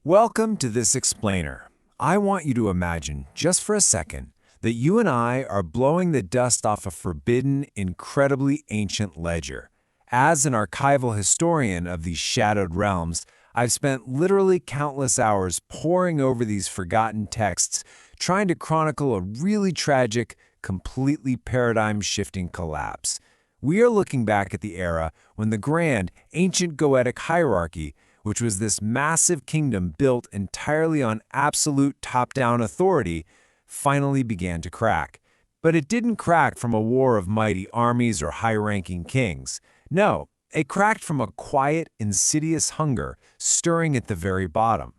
Welcome to this explainer. I want you to imagine, just for a second, that you and I are blowing the dust off a forbidden, incredibly ancient ledger. As an archival historian of these shadowed realms, I've spent literally countless hours poring over these forgotten texts, trying to chronicle a really tragic, completely paradigm-shifting collapse. We are looking back at the era when the grand, ancient Goetic hierarchy, which was this massive kingdom built entirely on absolute top-down authority, finally began to crack. But it didn't crack from a war of mighty armies or high-ranking kings. No, it cracked from a quiet, insidious hunger stirring at the very bottom.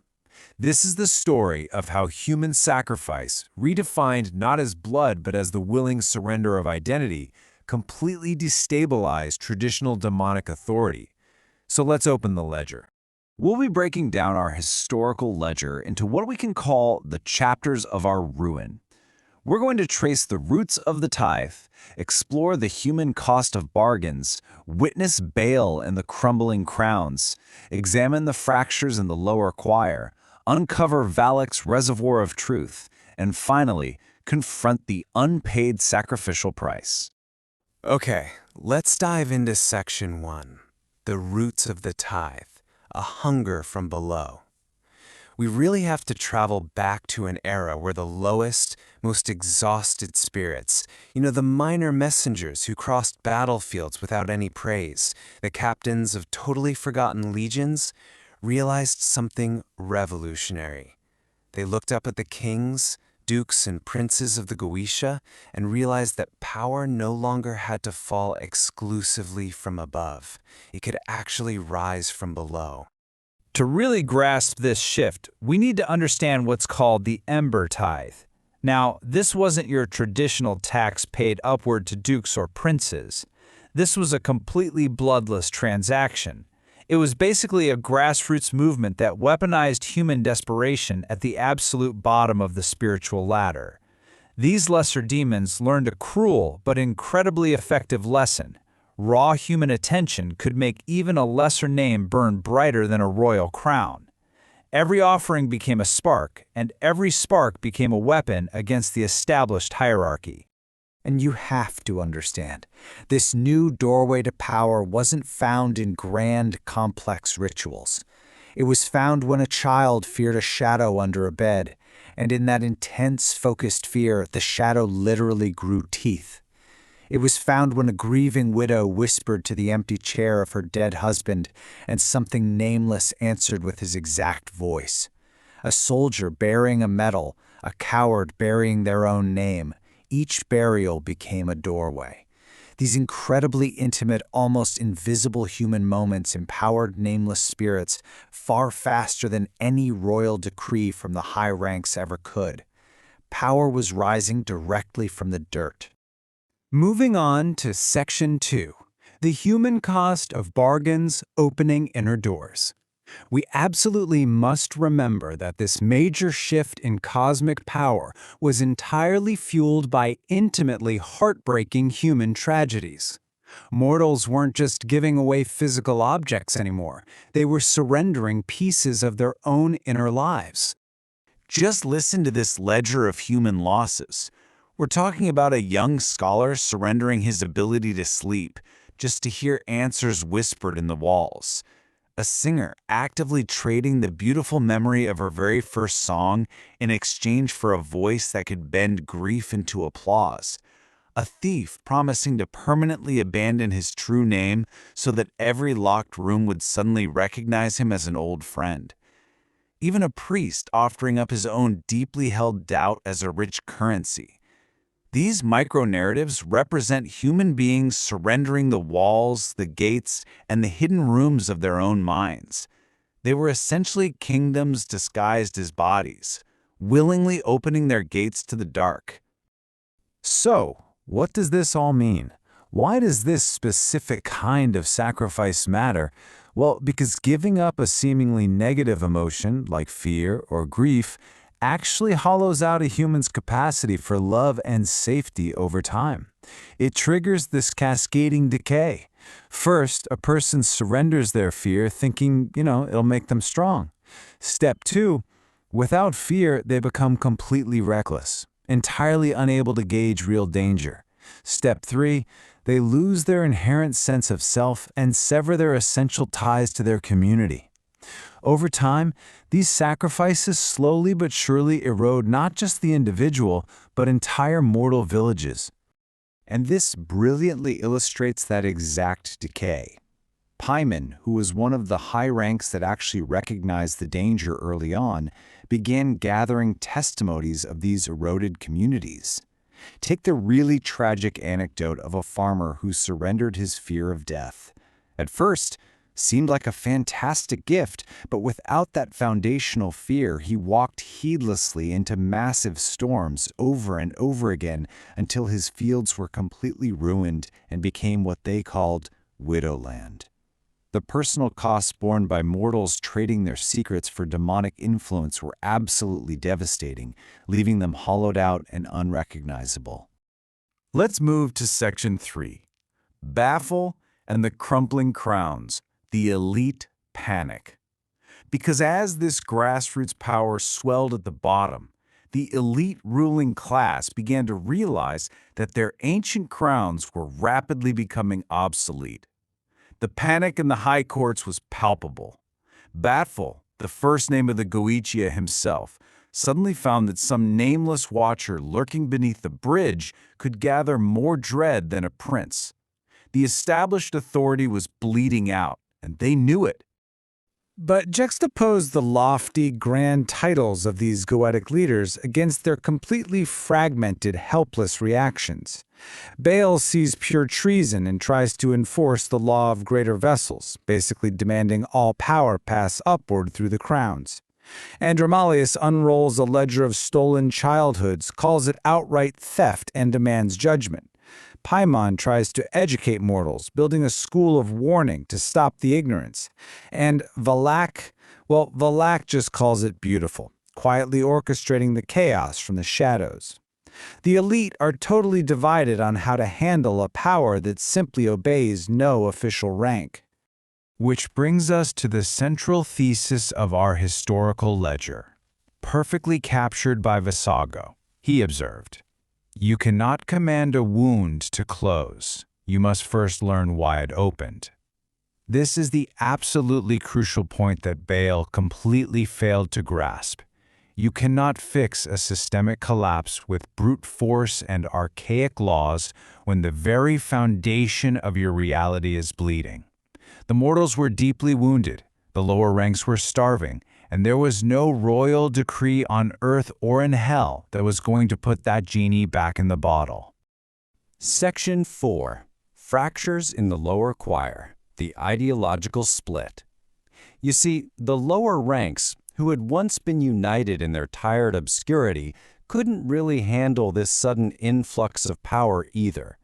This is the story of how human sacrifice, redefined not as blood but as the willing surrender of identity, completely destabilized traditional demonic authority. So let's open the ledger. We'll be breaking down our historical ledger into what we can call the chapters of our ruin. We're going to trace the roots of the tithe, explore the human cost of bargains, witness Baal and the crumbling crowns, examine the fractures in the lower choir, uncover Valak's reservoir of truth, and finally, confront the unpaid sacrificial price. Okay, let's dive into Section 1, the roots of the tithe. A hunger from below. We really have to travel back to an era where the lowest, most exhausted spirits, the minor messengers who crossed battlefields without any praise, the captains of totally forgotten legions, realized something revolutionary. They looked up at the kings, dukes, and princes of the Goetia and realized that power no longer had to fall exclusively from above. It could actually rise from below. To really grasp this shift, we need to understand what's called the Ember tithe. Now, this wasn't your traditional tax paid upward to dukes or princes. This was a completely bloodless transaction. It was basically a grassroots movement that weaponized human desperation at the absolute bottom of the spiritual ladder. These lesser demons learned a cruel but incredibly effective lesson. Raw human attention could make even a lesser name burn brighter than a royal crown. Every offering became a spark, and every spark became a weapon against the established hierarchy. And you have to understand, this new doorway to power wasn't found in grand, complex rituals. It was found when a child feared a shadow under a bed, and in that intense, focused fear, the shadow literally grew teeth. It was found when a grieving widow whispered to the empty chair of her dead husband, and something nameless answered with his exact voice. A soldier burying a medal, a coward burying their own name. Each burial became a doorway. These incredibly intimate, almost invisible human moments empowered nameless spirits far faster than any royal decree from the high ranks ever could. Power was rising directly from the dirt. Moving on to Section 2, the human cost of bargains opening inner doors. We absolutely must remember that this major shift in cosmic power was entirely fueled by intimately heartbreaking human tragedies. Mortals weren't just giving away physical objects anymore, they were surrendering pieces of their own inner lives. Just listen to this ledger of human losses. We're talking about a young scholar surrendering his ability to sleep just to hear answers whispered in the walls. A singer actively trading the beautiful memory of her very first song in exchange for a voice that could bend grief into applause. A thief promising to permanently abandon his true name so that every locked room would suddenly recognize him as an old friend. Even a priest offering up his own deeply held doubt as a rich currency. These micro-narratives represent human beings surrendering the walls, the gates, and the hidden rooms of their own minds. They were essentially kingdoms disguised as bodies, willingly opening their gates to the dark. So, what does this all mean? Why does this specific kind of sacrifice matter? Well, because giving up a seemingly negative emotion, like fear or grief, actually hollows out a human's capacity for love and safety over time. It triggers this cascading decay. First, a person surrenders their fear thinking, it'll make them strong. Step 2, without fear, they become completely reckless, entirely unable to gauge real danger. Step 3, they lose their inherent sense of self and sever their essential ties to their community. Over time, these sacrifices slowly but surely erode not just the individual, but entire mortal villages. And this brilliantly illustrates that exact decay. Paimon, who was one of the high ranks that actually recognized the danger early on, began gathering testimonies of these eroded communities. Take the really tragic anecdote of a farmer who surrendered his fear of death. At first, seemed like a fantastic gift, but without that foundational fear, he walked heedlessly into massive storms over and over again until his fields were completely ruined and became what they called widowland. The personal costs borne by mortals trading their secrets for demonic influence were absolutely devastating, leaving them hollowed out and unrecognizable. Let's move to Section 3. Baffle and the Crumbling Crowns, the Elite Panic. Because as this grassroots power swelled at the bottom, the elite ruling class began to realize that their ancient crowns were rapidly becoming obsolete. The panic in the high courts was palpable. Baffle, the first name of the Goichia himself, suddenly found that some nameless watcher lurking beneath the bridge could gather more dread than a prince. The established authority was bleeding out, and they knew it. But juxtapose the lofty, grand titles of these Goetic leaders against their completely fragmented, helpless reactions. Baal sees pure treason and tries to enforce the law of greater vessels, basically demanding all power pass upward through the crowns. Andromalius unrolls a ledger of stolen childhoods, calls it outright theft, and demands judgment. Paimon tries to educate mortals, building a school of warning to stop the ignorance. And Valak just calls it beautiful, quietly orchestrating the chaos from the shadows. The elite are totally divided on how to handle a power that simply obeys no official rank. Which brings us to the central thesis of our historical ledger, perfectly captured by Vassago. He observed, "You cannot command a wound to close. You must first learn why it opened." This is the absolutely crucial point that Baal completely failed to grasp. You cannot fix a systemic collapse with brute force and archaic laws when the very foundation of your reality is bleeding. The mortals were deeply wounded, the lower ranks were starving, and there was no royal decree on earth or in hell that was going to put that genie back in the bottle. Section 4. Fractures in the lower choir, the ideological split. You see, the lower ranks, who had once been united in their tired obscurity, couldn't really handle this sudden influx of power either.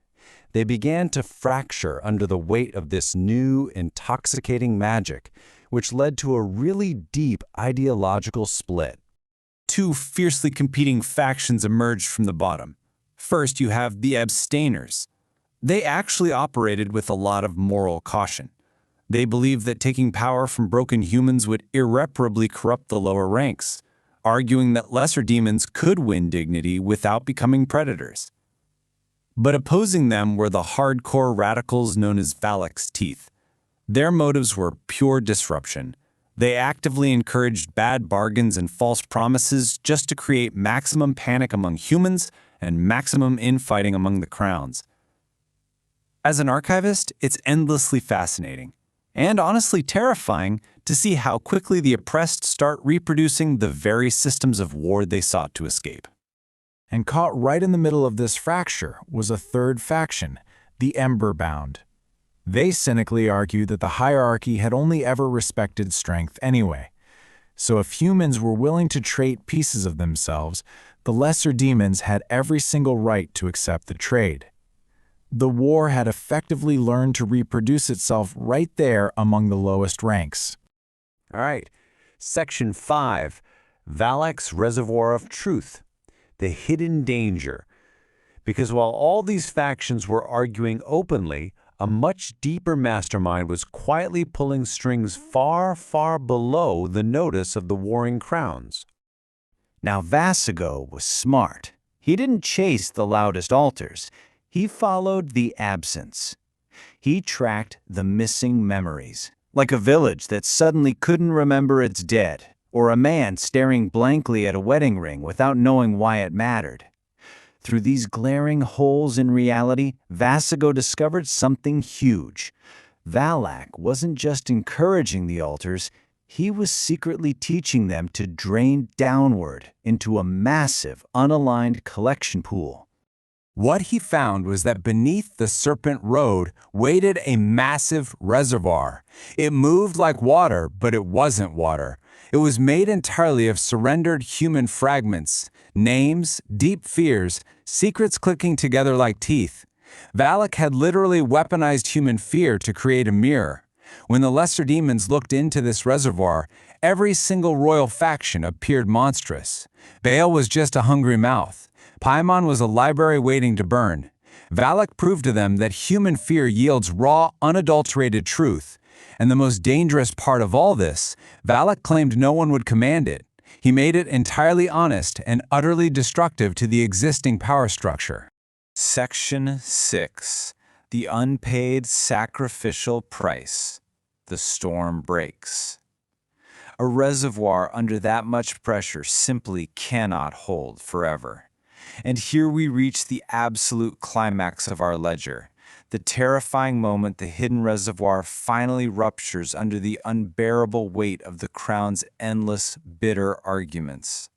They began to fracture under the weight of this new, intoxicating magic, which led to a really deep ideological split. Two fiercely competing factions emerged from the bottom. First, you have the abstainers. They actually operated with a lot of moral caution. They believed that taking power from broken humans would irreparably corrupt the lower ranks, arguing that lesser demons could win dignity without becoming predators. But opposing them were the hardcore radicals known as Valak's Teeth. Their motives were pure disruption. They actively encouraged bad bargains and false promises just to create maximum panic among humans and maximum infighting among the crowns. As an archivist, it's endlessly fascinating, and honestly terrifying, to see how quickly the oppressed start reproducing the very systems of war they sought to escape. And caught right in the middle of this fracture was a third faction, the Ember bound. They cynically argued that the hierarchy had only ever respected strength anyway. So if humans were willing to trade pieces of themselves, the lesser demons had every single right to accept the trade. The war had effectively learned to reproduce itself right there among the lowest ranks. All right, Section 5, Valak's Reservoir of Truth, the hidden danger. Because while all these factions were arguing openly, A much deeper mastermind was quietly pulling strings far, far below the notice of the warring crowns. Now Vassago was smart. He didn't chase the loudest altars. He followed the absence. He tracked the missing memories, like a village that suddenly couldn't remember its dead, or a man staring blankly at a wedding ring without knowing why it mattered. Through these glaring holes in reality, Vassago discovered something huge. Valak wasn't just encouraging the altars, he was secretly teaching them to drain downward into a massive, unaligned collection pool. What he found was that beneath the Serpent Road waited a massive reservoir. It moved like water, but it wasn't water. It was made entirely of surrendered human fragments, names, deep fears, secrets clicking together like teeth. Valak had literally weaponized human fear to create a mirror. When the lesser demons looked into this reservoir, every single royal faction appeared monstrous. Baal was just a hungry mouth. Paimon was a library waiting to burn. Valak proved to them that human fear yields raw, unadulterated truth. And the most dangerous part of all this, Valak claimed no one would command it. He made it entirely honest and utterly destructive to the existing power structure. Section 6. The Unpaid Sacrificial Price. The storm breaks. A reservoir under that much pressure simply cannot hold forever. And here we reach the absolute climax of our ledger, the terrifying moment the hidden reservoir finally ruptures under the unbearable weight of the crown's endless, bitter arguments.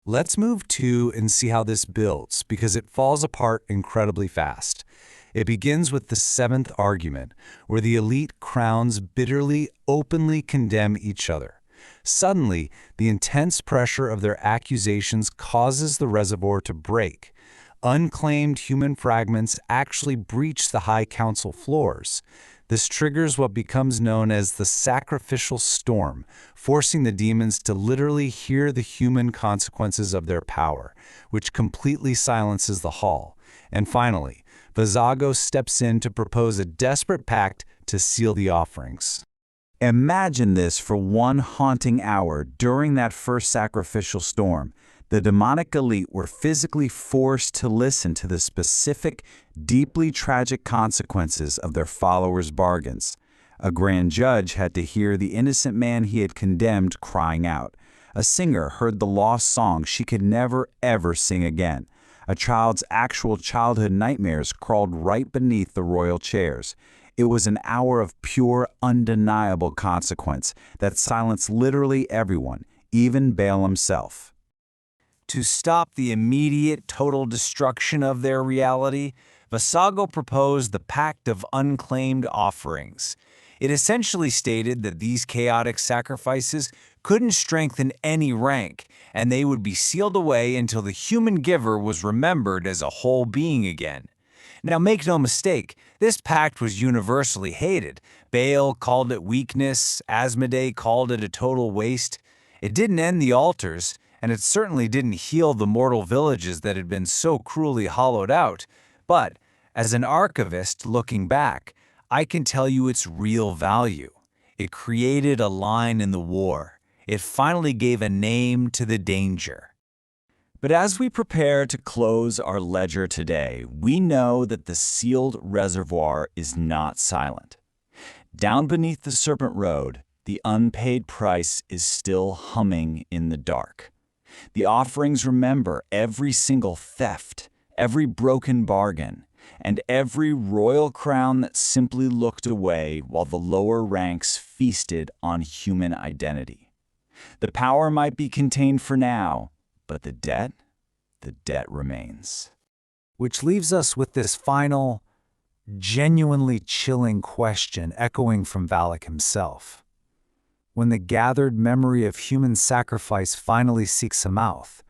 Let's move to and see how this builds, because it falls apart incredibly fast. It begins with the 7th argument, where the elite crowns bitterly, openly condemn each other. Suddenly, the intense pressure of their accusations causes the reservoir to break. Unclaimed human fragments actually breach the High Council floors. This triggers what becomes known as the Sacrificial Storm, forcing the demons to literally hear the human consequences of their power, which completely silences the hall. And finally, Vassago steps in to propose a desperate pact to seal the offerings. Imagine this for one haunting hour during that first sacrificial storm. The demonic elite were physically forced to listen to the specific, deeply tragic consequences of their followers' bargains. A grand judge had to hear the innocent man he had condemned crying out. A singer heard the lost song she could never, ever sing again. A child's actual childhood nightmares crawled right beneath the royal chairs. It was an hour of pure, undeniable consequence that silenced literally everyone, even Baal himself. To stop the immediate, total destruction of their reality, Vassago proposed the Pact of Unclaimed Offerings. It essentially stated that these chaotic sacrifices couldn't strengthen any rank, and they would be sealed away until the human giver was remembered as a whole being again. Now make no mistake, this pact was universally hated. Baal called it weakness, Asmodee called it a total waste. It didn't end the altars, and it certainly didn't heal the mortal villages that had been so cruelly hollowed out. But, as an archivist looking back, I can tell you its real value. It created a line in the war. It finally gave a name to the danger. But as we prepare to close our ledger today, we know that the sealed reservoir is not silent. Down beneath the Serpent Road, the unpaid price is still humming in the dark. The offerings remember every single theft, every broken bargain, and every royal crown that simply looked away while the lower ranks feasted on human identity. The power might be contained for now, but the debt remains. Which leaves us with this final, genuinely chilling question echoing from Valak himself. When the gathered memory of human sacrifice finally seeks a mouth,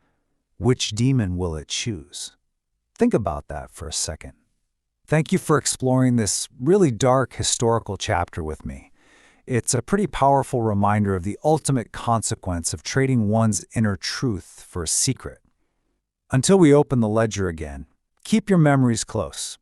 which demon will it choose? Think about that for a second. Thank you for exploring this really dark historical chapter with me. It's a pretty powerful reminder of the ultimate consequence of trading one's inner truth for a secret. Until we open the ledger again, keep your memories close.